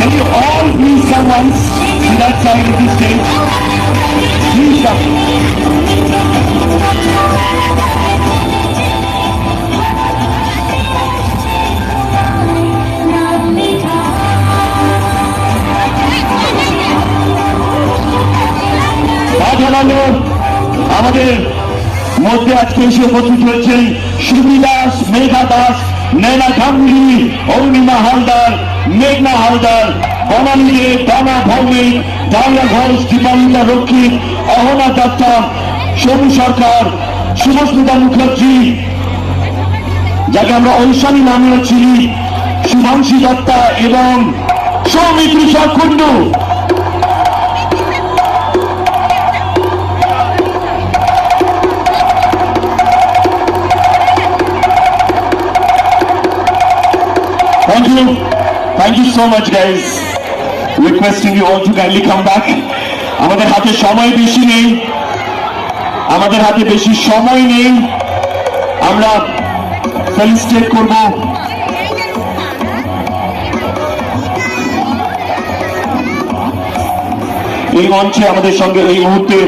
Can you all please come once to that side of the stage? Please come. আমাদের মধ্যে আজকে এসে উপস্থিত হয়েছেন সুবি দাস, মেঘা দাস, নয়না গাঙ্গুলি, অরুণিমা হালদার, মেঘনা হালদার, বনানী দে, দানা ভৌমিক, দাওয়া ঘোষ, দীপান্বিতা রক্ষিত, অহনা দত্তা, সোনু সরকার, শুভস্মিতা মুখার্জি, যাকে আমরা ঐশানী নামেও চিনি, শুভাংশী দত্তা এবং Soumitra Kundu. Thank you so much, guys. Requesting you all to kindly come back. আমাদের হাতে সময় বেশি নেই, আমরা ফেলিসিটেট করব এই মঞ্চে আমাদের সঙ্গে এই মুহূর্তে